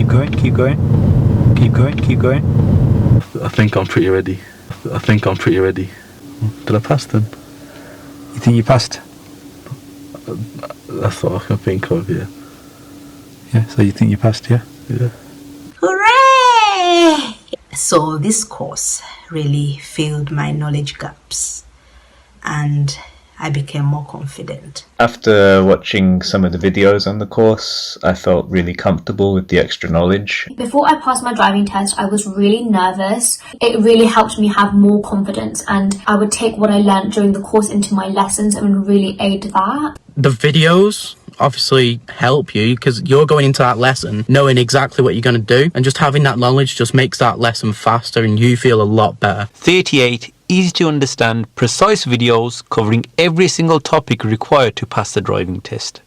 Keep going, keep going. Keep going, keep going. I think I'm pretty ready. Did I pass then? You think you passed? That's what I can think of, yeah. Yeah, so you think you passed, yeah? Yeah. Hooray! So this course really filled my knowledge gaps and I became more confident. After watching some of the videos on the course, I felt really comfortable with the extra knowledge. Before I passed my driving test, I was really nervous. It really helped me have more confidence, and I would take what I learned during the course into my lessons and really aid that. The videos obviously help you because you're going into that lesson knowing exactly what you're going to do, and just having that knowledge just makes that lesson faster and you feel a lot better. 38 easy to understand, precise videos covering every single topic required to pass the driving test.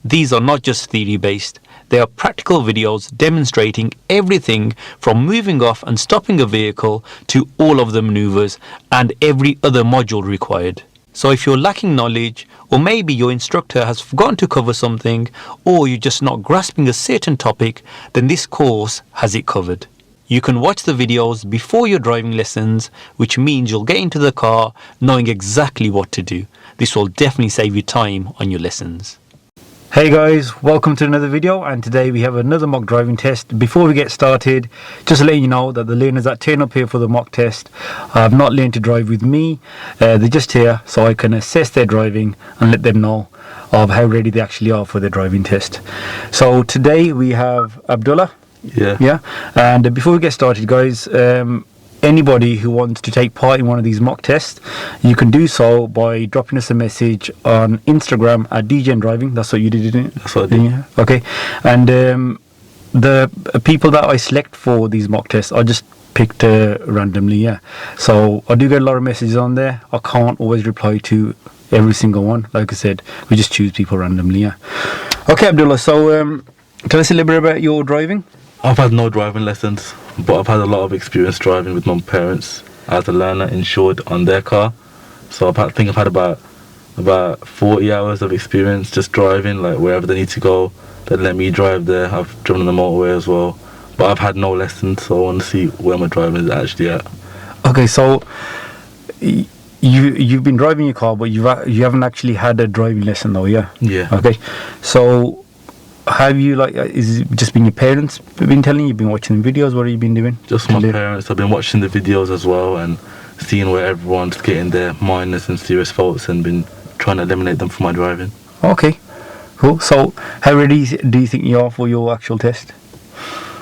These are not just theory based, they are practical videos demonstrating everything from moving off and stopping a vehicle to all of the maneuvers and every other module required. So if you're lacking knowledge, or maybe your instructor has forgotten to cover something, or you're just not grasping a certain topic, then this course has it covered. You can watch the videos before your driving lessons, which means you'll get into the car knowing exactly what to do. This will definitely save you time on your lessons. Hey guys, welcome to another video, and today we have another mock driving test. Before we get started, just to let you know that the learners that turn up here for the mock test have not learned to drive with me. They're just here so I can assess their driving and let them know of how ready they actually are for their driving test. So today we have Abdullah. Yeah. And before we get started, guys, anybody who wants to take part in one of these mock tests, you can do so by dropping us a message on Instagram at DJN Driving. That's what you did, didn't it? That's what I did. Yeah. Okay. And the people that I select for these mock tests, I just picked randomly. Yeah. So I do get a lot of messages on there. I can't always reply to every single one. Like I said, we just choose people randomly. Yeah. Okay, Abdullah. So tell us a little bit about your driving. I've had no driving lessons, but I've had a lot of experience driving with my parents as a learner insured on their car. So I think I've had about 40 hours of experience just driving, like wherever they need to go, they let me drive there. I've driven on the motorway as well, but I've had no lessons, so I want to see where my driving is actually at. Okay, so you've been driving your car, but you haven't actually had a driving lesson though, yeah? Yeah. Okay, so have you, like, is it just been your parents been telling you? You've been watching the videos? What have you been doing? Just my parents. I've been watching the videos as well and seeing where everyone's getting their minors and serious faults and been trying to eliminate them from my driving. Okay, cool. So how ready do you think you are for your actual test?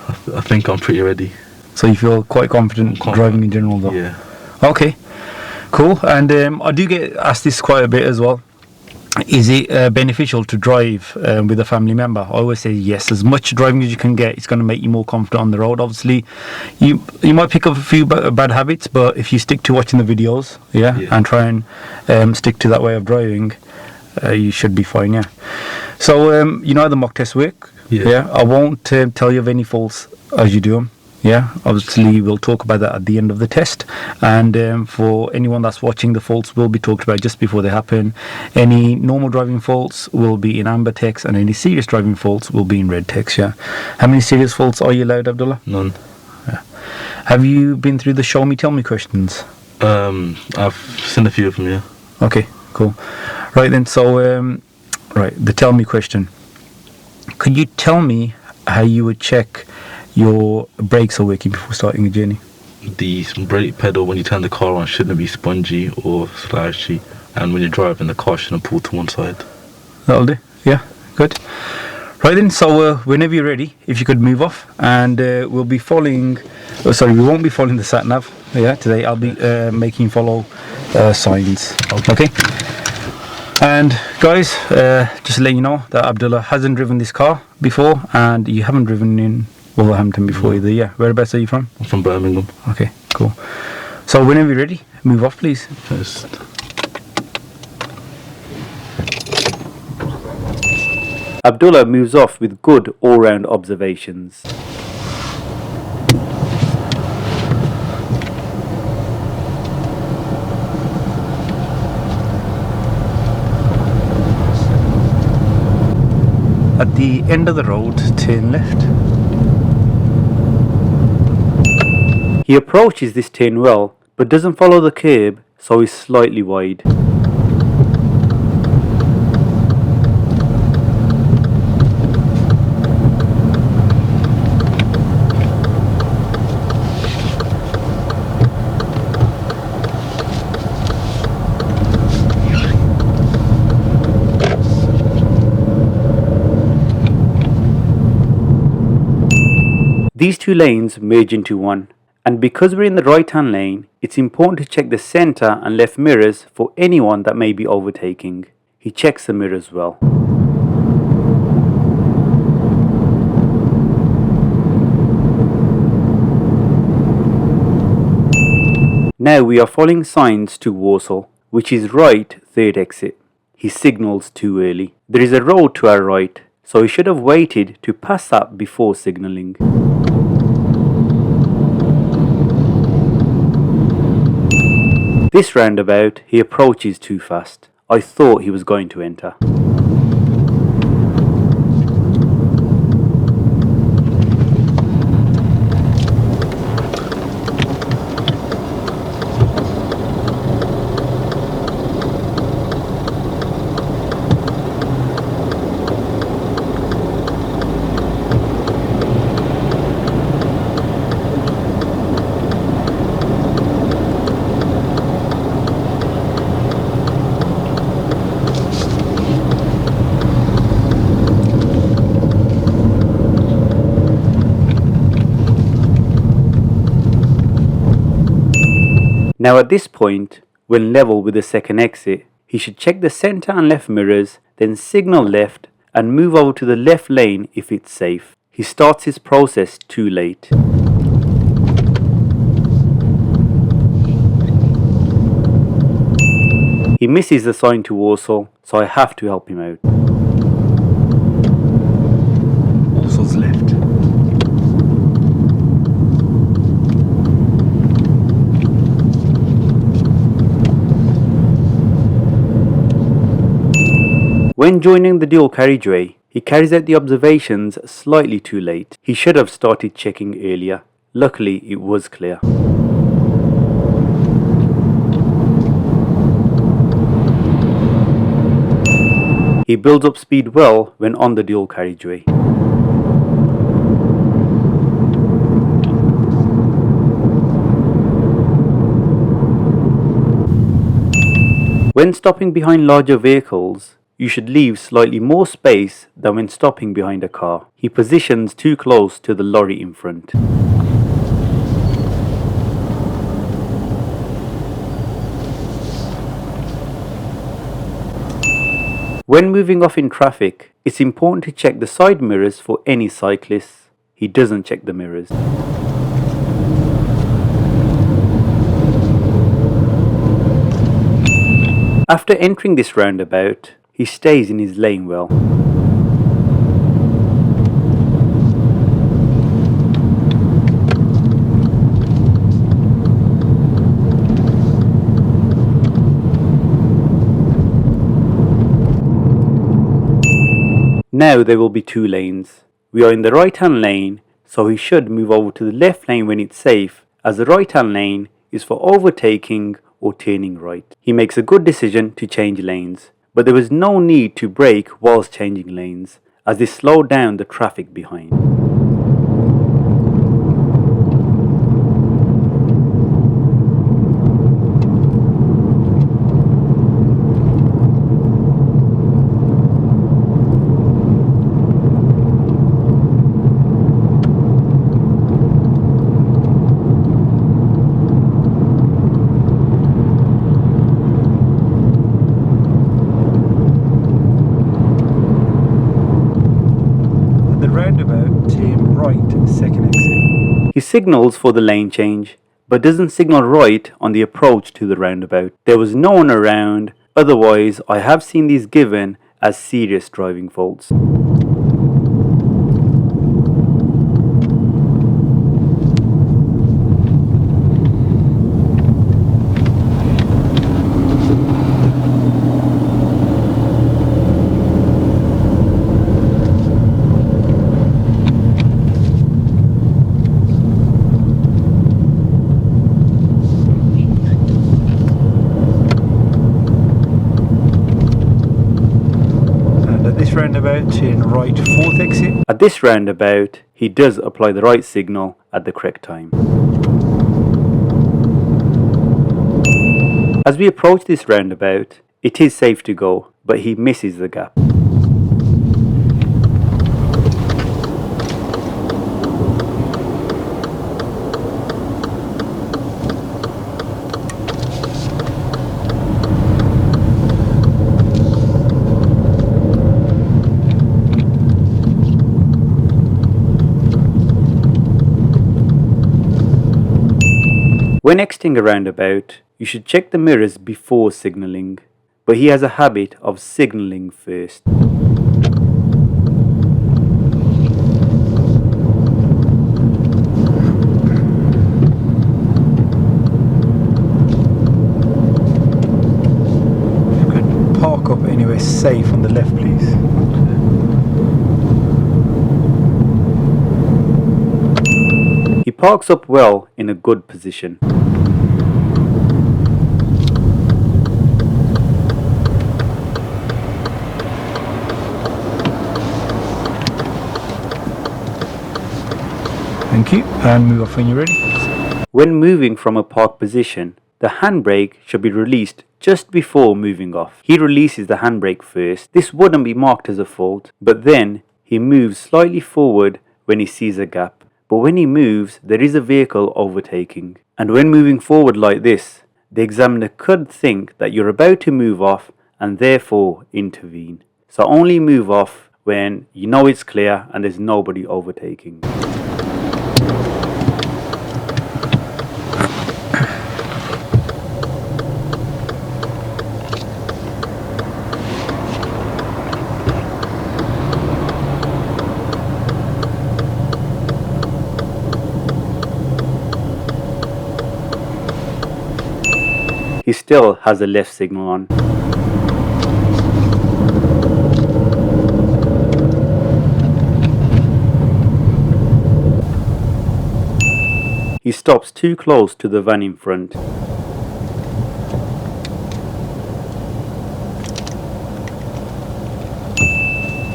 I think I'm pretty ready. So you feel quite confident driving in general though? Yeah. Okay, cool. And I do get asked this quite a bit as well. Is it beneficial to drive with a family member? I always say yes. As much driving as you can get, it's going to make you more confident on the road. Obviously, you might pick up a few bad habits, but if you stick to watching the videos, and try and stick to that way of driving, you should be fine. Yeah. So you know how the mock tests work. Yeah. I won't tell you of any faults as you do them. Yeah, obviously we'll talk about that at the end of the test, and for anyone that's watching, the faults will be talked about just before they happen. Any normal driving faults will be in amber text, and any serious driving faults will be in red text. Yeah. How many serious faults are you allowed, Abdullah? None. Yeah. Have you been through the show me tell me questions? I've seen a few of them, yeah. Okay, cool. Right then, so right, the tell me question. Could you tell me how you would check your brakes are working before starting a journey? The brake pedal, when you turn the car on, shouldn't be spongy or slashy, and when you're driving, the car shouldn't pull to one side. That'll do. Yeah, good. Right then, so whenever you're ready, if you could move off, and we'll be following. Oh, sorry, we won't be following the sat nav. Yeah, today I'll be making follow signs. Okay. And guys, just to let you know that Abdullah hasn't driven this car before, and you haven't driven in Wolverhampton before either. Yeah. Whereabouts are you from? I'm from Birmingham. Okay, cool. So whenever you're ready, move off, please. First. Abdullah moves off with good all-round observations. At the end of the road, turn left. He approaches this turn well, but doesn't follow the curb, so is slightly wide. These two lanes merge into one, and because we're in the right hand lane, it's important to check the centre and left mirrors for anyone that may be overtaking. He checks the mirrors well. Now we are following signs to Warsaw, which is right third exit. He signals too early. There is a road to our right, so he should have waited to pass that before signalling. This roundabout, he approaches too fast. I thought he was going to enter. Now at this point, when level with the second exit, he should check the centre and left mirrors, then signal left and move over to the left lane if it's safe. He starts his process too late. He misses the sign to Warsaw, so I have to help him out. Warsaw's left. When joining the dual carriageway, he carries out the observations slightly too late. He should have started checking earlier. Luckily, it was clear. He builds up speed well when on the dual carriageway. When stopping behind larger vehicles, you should leave slightly more space than when stopping behind a car. He positions too close to the lorry in front. When moving off in traffic, it's important to check the side mirrors for any cyclists. He doesn't check the mirrors. After entering this roundabout, he stays in his lane well. Now there will be two lanes. We are in the right hand lane, so he should move over to the left lane when it's safe, as the right hand lane is for overtaking or turning right. He makes a good decision to change lanes, but there was no need to brake whilst changing lanes, as this slowed down the traffic behind. He signals for the lane change, but doesn't signal right on the approach to the roundabout. There was no one around, otherwise I have seen these given as serious driving faults. roundabout, turn right 4th exit. At this roundabout, he does apply the right signal at the correct time. As we approach this roundabout, it is safe to go, but he misses the gap. When exiting a roundabout, you should check the mirrors before signalling, but he has a habit of signalling first. If you could park up anywhere safe on the left, please. He parks up well in a good position. Thank you, and move off when you're ready. When moving from a park position, the handbrake should be released just before moving off. He releases the handbrake first. This wouldn't be marked as a fault, but then he moves slightly forward when he sees a gap. But when he moves, there is a vehicle overtaking. And when moving forward like this, the examiner could think that you're about to move off and therefore intervene. So only move off when you know it's clear and there's nobody overtaking. He still has a left signal on. He stops too close to the van in front.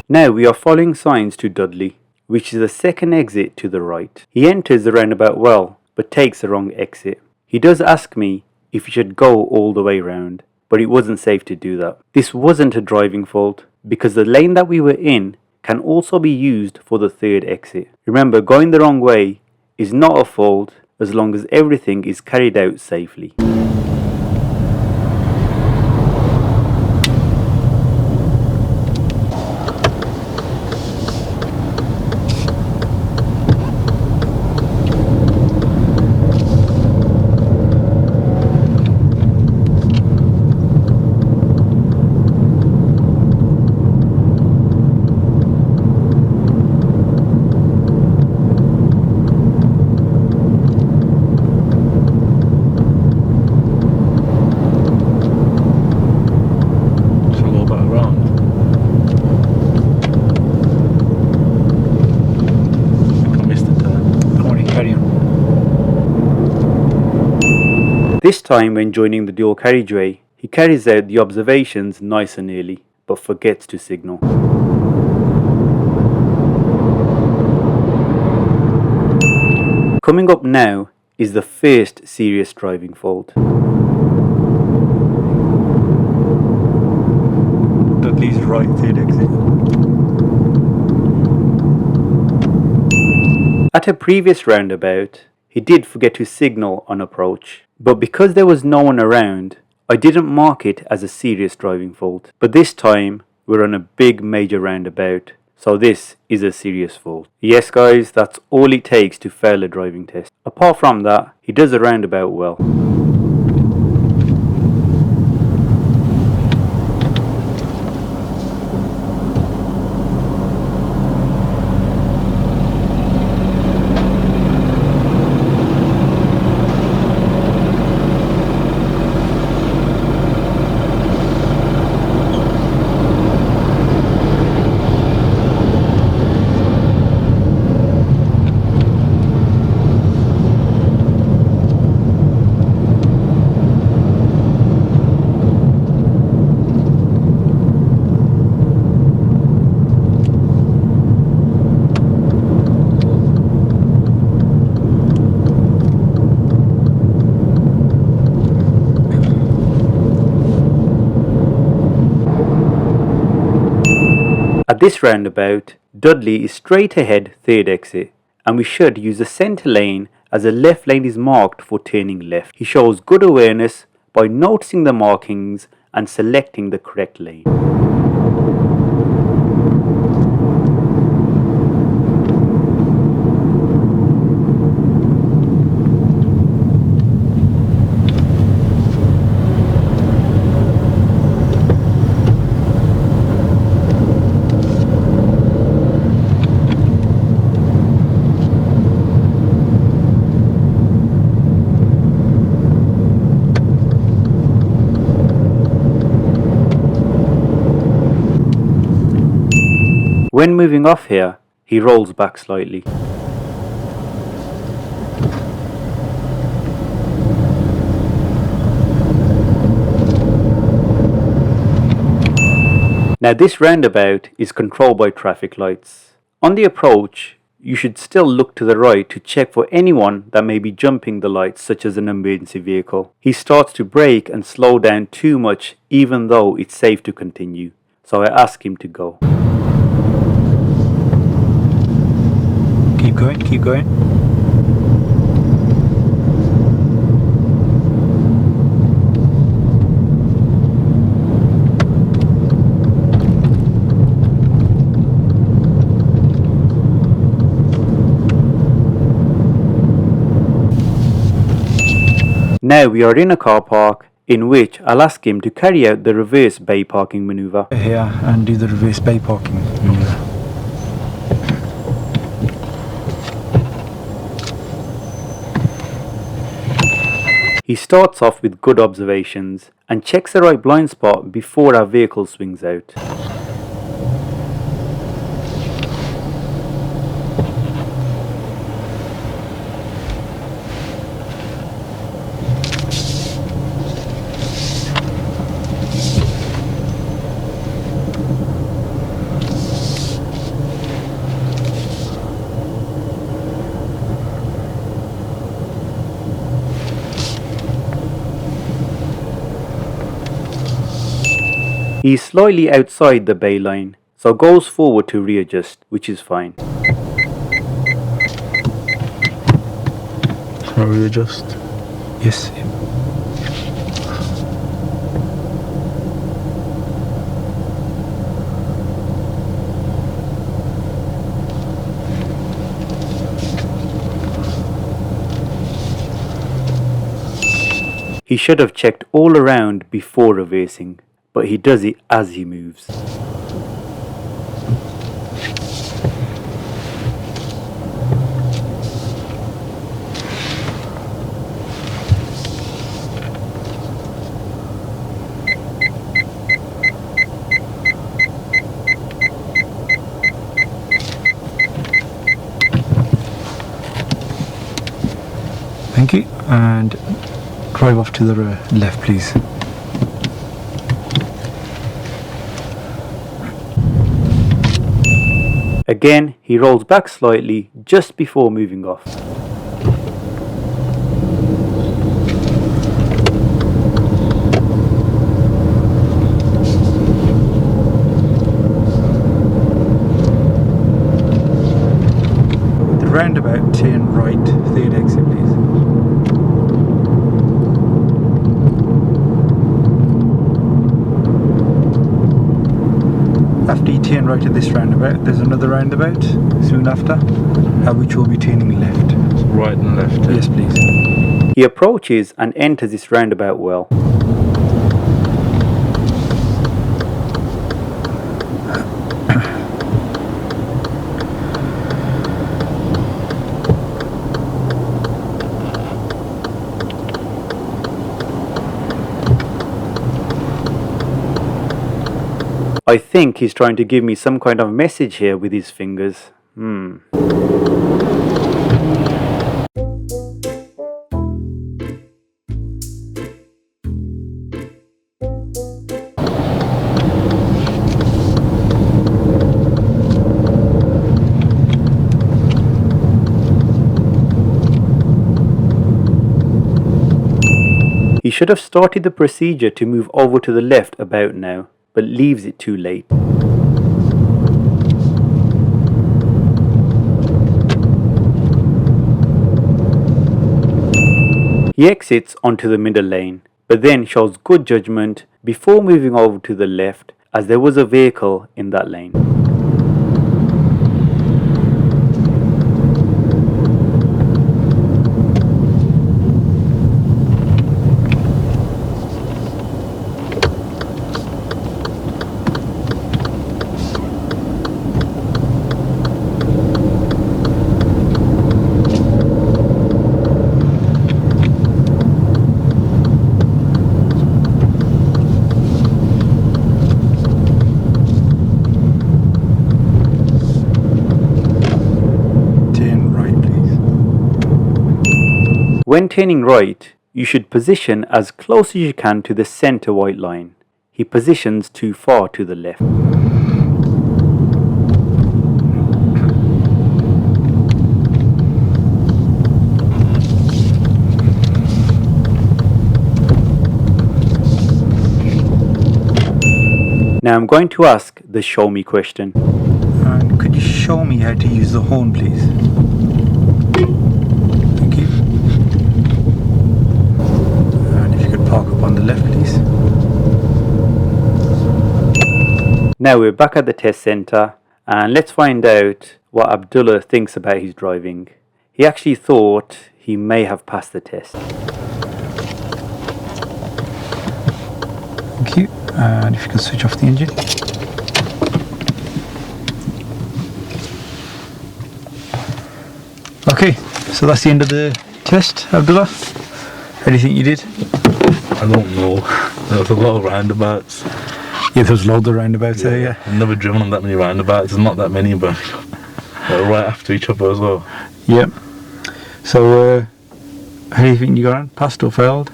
Now we are following signs to Dudley, which is the second exit to the right. He enters the roundabout well, but takes the wrong exit. He does ask me if he should go all the way round, but it wasn't safe to do that. This wasn't a driving fault, because the lane that we were in can also be used for the third exit. Remember, going the wrong way is not a fault as long as everything is carried out safely. This time when joining the dual carriageway, he carries out the observations nice and early, but forgets to signal. Coming up now is the first serious driving fault. Dudley's right third exit. At a previous roundabout, he did forget to signal on approach, but because there was no one around, I didn't mark it as a serious driving fault. But this time, we're on a big major roundabout, so this is a serious fault. Yes guys, that's all it takes to fail a driving test. Apart from that, he does a roundabout well. At this roundabout, Dudley is straight ahead, third exit, and we should use the centre lane as the left lane is marked for turning left. He shows good awareness by noticing the markings and selecting the correct lane. When moving off here, he rolls back slightly. Now this roundabout is controlled by traffic lights. On the approach, you should still look to the right to check for anyone that may be jumping the lights, such as an emergency vehicle. He starts to brake and slow down too much even though it's safe to continue, so I ask him to go. Keep going, keep going. Now we are in a car park in which I'll ask him to carry out the reverse bay parking maneuver. Here and do the reverse bay parking maneuver. He starts off with good observations and checks the right blind spot before our vehicle swings out. He is slightly outside the bay line, so goes forward to readjust, which is fine. Can I readjust? Yes. He should have checked all around before reversing, but he does it as he moves. Thank you. And drive off to the left, please. Again, he rolls back slightly just before moving off. The roundabout, turn right, third exit, please. After you turn right at this roundabout, there's another roundabout soon after, which will be turning left. Right and left. Yes, please. He approaches and enters this roundabout well. I think he's trying to give me some kind of message here with his fingers. He should have started the procedure to move over to the left about now, but leaves it too late. He exits onto the middle lane, but then shows good judgment before moving over to the left as there was a vehicle in that lane. When turning right, you should position as close as you can to the centre white line. He positions too far to the left. Now I'm going to ask the show me question. And could you show me how to use the horn, please? Thank you. And if you could park up on the left, please. Now we're back at the test centre and let's find out what Abdullah thinks about his driving. He actually thought he may have passed the test. Thank you. And if you can switch off the engine. Okay, so that's the end of the test, Abdullah. How do you think you did? I don't know. There was a lot of roundabouts. Yeah, there was loads of roundabouts there, yeah. I've never driven on that many roundabouts. There's not that many, but they're right after each other as well. Yep. So, how do you think you got on? Passed or failed?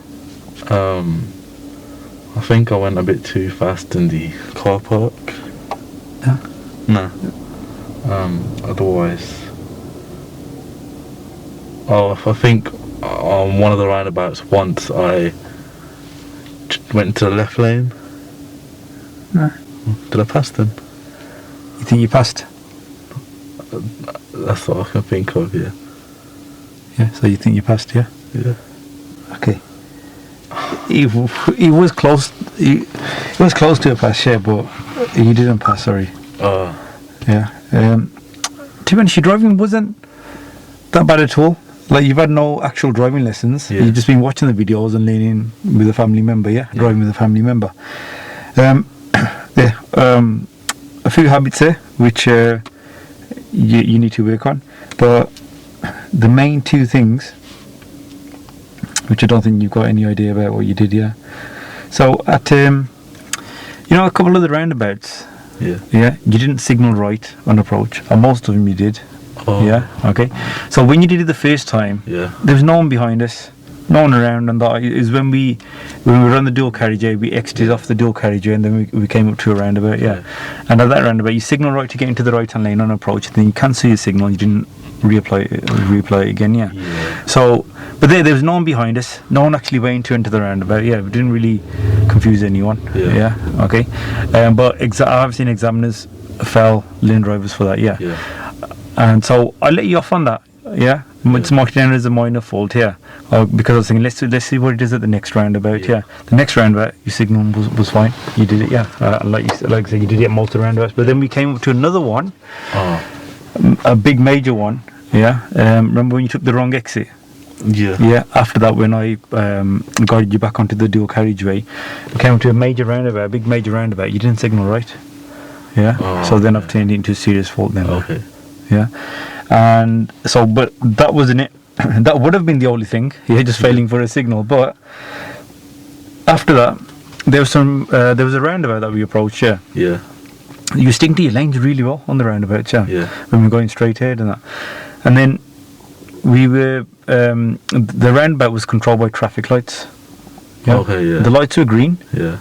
I think I went a bit too fast in the car park. Yeah. No. Otherwise. Oh, I think on one of the roundabouts once I went to the left lane. No. Did I pass then? You think you passed? That's what I can think of, yeah. Yeah, so you think you passed, yeah? Yeah. Okay. He was close. He was close to a pass, yeah, but he didn't pass. Sorry. Yeah. To be honest, your driving wasn't that bad at all. Like, you've had no actual driving lessons. Yeah. You've just been watching the videos and learning with a family member. Yeah, driving with a family member. A few habits there which you need to work on, but the main two things, which I don't think you've got any idea about what you did, yeah. So at a couple of the roundabouts, yeah, you didn't signal right on approach, and most of them you did. Oh. Yeah, okay. So when you did it the first time, Yeah. there was no one behind us, no one around, and that is when we were on the dual carriageway, we exited off the dual carriageway, and then we came up to a roundabout, yeah. And at that roundabout, you signal right to get into the right hand lane on approach, then you cancel your signal, you didn't reapply it again, yeah. So, but there was no one behind us, no one actually waiting to enter the roundabout, yeah. We didn't really confuse anyone, yeah. Okay. But I've seen examiners fail lane drivers for that, yeah. And so I let you off on that, yeah. It's marked down as a minor fault here, because I was thinking let's see what it is at the next roundabout. Yeah, the next roundabout your signal was fine. You did it, yeah. Like I said, you did it at most of the roundabouts. But then we came up to another one, a big major one. Yeah. Remember when you took the wrong exit? Yeah. Yeah. After that, when I guided you back onto the dual carriageway, we came up to a major roundabout, a big major roundabout. You didn't signal right. Yeah. So then I've turned it into a serious fault then. Okay. Yeah. And so, but that wasn't it. That would have been the only thing. You're just failing for a signal. But after that, there was a roundabout that we approached. Yeah. Yeah. You stick to your lanes really well on the roundabout. Yeah. Yeah. When we're going straight ahead and that, and then we were the roundabout was controlled by traffic lights. Yeah. Okay. Yeah. The lights were green. Yeah.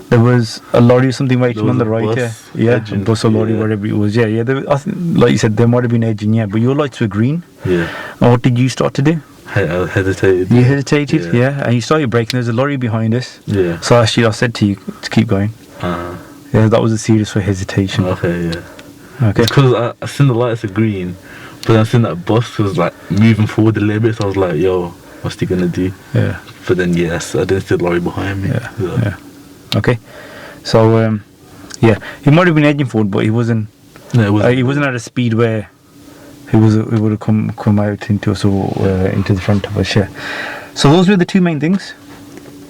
There was a lorry or something waiting on the right, bus yeah, edging, a bus or lorry, whatever it was, yeah. I think, like you said, there might have been edging, yeah, but your lights were green. Yeah. And what did you start to do? I hesitated. You hesitated, yeah, and you started braking. There's a lorry behind us. Yeah. So actually, I said to you to keep going. Yeah, that was a serious hesitation. Okay, yeah. Okay. Because I seen the lights are green, but then I seen that bus was like moving forward a little bit, so I was like, yo, what's he gonna do? Yeah. But then yes, I didn't see the lorry behind me. Yeah. So, Yeah. Okay. So yeah, he might have been edging forward, but he wasn't. No, it He wasn't at a speed where he would have come out into us or into the front of us. Yeah. So those were the two main things.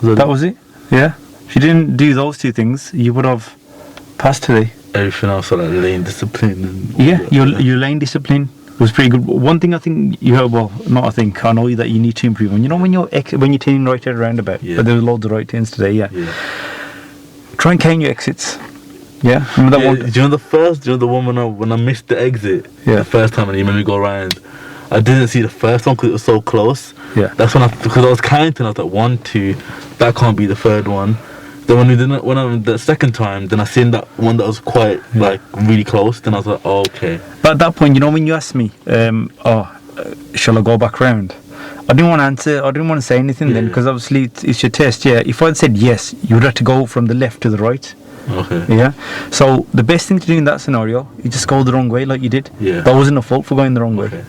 That was it. Yeah. If you didn't do those two things, you would have passed today. everything else, like lane discipline. And all Yeah, that. your lane discipline was pretty good. One thing I think you have, well, not I think, I know that you need to improve on. You know when you're turning right at a roundabout, Yeah. but there was loads of right turns today. Yeah. Yeah. Try and count your exits. Yeah. Remember that Yeah, one? do you know the one when I missed the exit Yeah. the first time and you made me go around? I didn't see the first one because it was so close. Yeah. That's because I was counting. I was like 1, 2. That can't be the third one. Then when I the second time, then I seen that one that was quite like really close. Then I was like, oh, okay. But at that point, you know, when you asked me, shall I go back round? I didn't want to answer. I didn't want to say anything then Yeah. because obviously it's your test. Yeah. If I'd said yes, you would have to go from the left to the right. Okay. Yeah. So the best thing to do in that scenario, you just go the wrong way like you did. Yeah. That wasn't a fault for going the wrong way. Okay.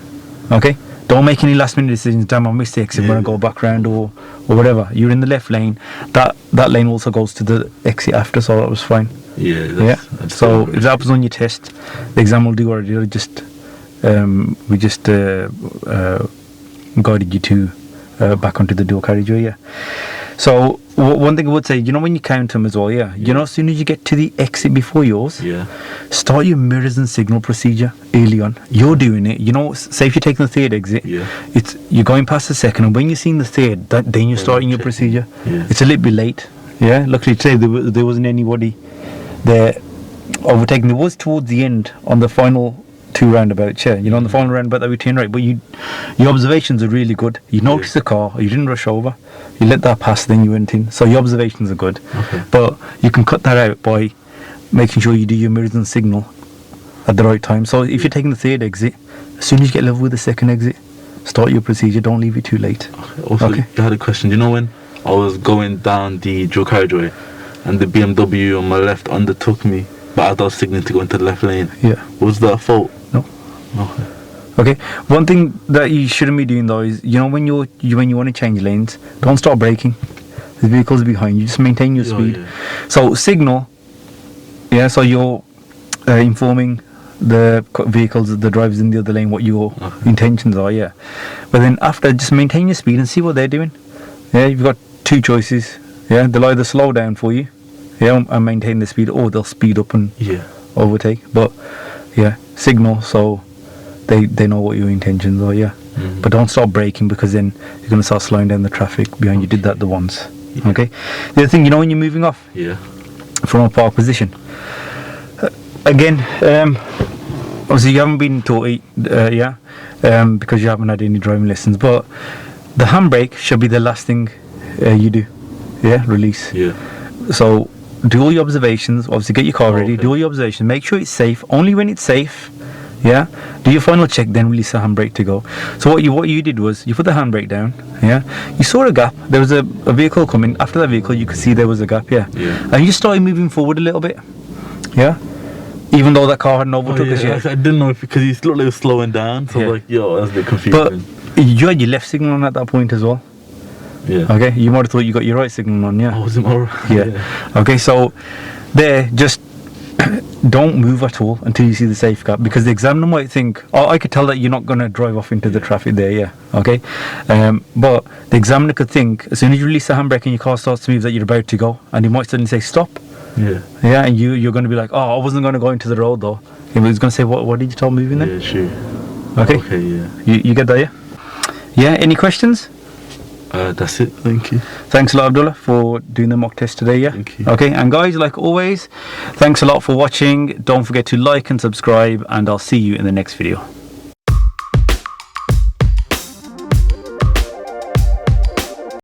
Okay. Don't make any last minute decisions. Damn, I missed the exit. I'm gonna go back round or whatever. You're in the left lane. That lane also goes to the exit after, so that was fine. Yeah. Yeah. So if that was on your test, the exam will do what it did. We just guided you to back onto the dual carriageway. Yeah. So one thing I would say, you know, when you count them as well, yeah. You know, as soon as you get to the exit before yours, Yeah. start your mirrors and signal procedure early on. You're doing it. You know, say if you're taking the third exit, Yeah. you're going past the second, and when you're seeing the third, then you're starting your procedure. Yeah. It's a little bit late. Yeah. Luckily today there wasn't anybody there overtaking. There was towards the end on the final two roundabouts. Yeah. You know, on the final roundabout that we turned right, but your observations are really good. You noticed the car. You didn't rush over. You let that pass, then you went in. So your observations are good. Okay. But you can cut that out by making sure you do your mirrors and signal at the right time. So if you're taking the third exit, as soon as you get level with the second exit, start your procedure. Don't leave it too late. Also, Okay. you had a question. You know when I was going down the dual carriageway and the BMW on my left undertook me, but as I was signaling to go into the left lane, Yeah. was that a fault? No. Okay. Okay. One thing that you shouldn't be doing though is, you know, when you want to change lanes, don't start braking. The vehicles behind you. Just maintain your Oh, speed. yeah. So signal. Yeah. So you're informing the vehicles, the drivers in the other lane, what your intentions are. Yeah. But then after, just maintain your speed and see what they're doing. Yeah. You've got two choices. Yeah. They'll either slow down for you, yeah, and maintain the speed, or they'll speed up and Yeah. overtake. But yeah, signal so they know what your intentions are. Yeah. But don't start braking because then you're going to start slowing down the traffic behind you. Did that the once. Okay. The other thing, you know, when you're moving off Yeah. from a park position, again, obviously you haven't been taught it, because you haven't had any driving lessons, but the handbrake should be the last thing you do. Yeah. Release. Yeah. So do all your observations. Obviously, get your car ready. Okay. Do all your observations. Make sure it's safe. Only when it's safe, yeah. Do your final check. Then release the handbrake to go. So what you did was you put the handbrake down. Yeah. You saw a gap. There was a vehicle coming. After that vehicle, you could see there was a gap. Yeah. Yeah. And you started moving forward a little bit. Yeah. Even though that car hadn't overtook us yet. I didn't know if because he looked like he was slowing down, so I Yeah. was like, yo, that's a bit But confusing. you had your left signal on at that point as well. Yeah. Okay. You might have thought you got your right signal on. Yeah. Oh, was it more? Yeah. Okay, so there, just don't move at all until you see the safe gap, because the examiner might think, oh, I could tell that you're not going to drive off into the traffic there, yeah. Okay. But the examiner could think, as soon as you release the handbrake and your car starts to move, that you're about to go, and he might suddenly say, stop. Yeah. Yeah, and you're going to be like, oh, I wasn't going to go into the road though. He was going to say, what did you tell moving then? Yeah, sure. Okay. Okay, yeah. You get that, yeah? Yeah, any questions? That's it. Thank you. Thanks a lot, Abdullah, for doing the mock test today, yeah? Thank you. Okay, and guys, like always, thanks a lot for watching. Don't forget to like and subscribe, and I'll see you in the next video.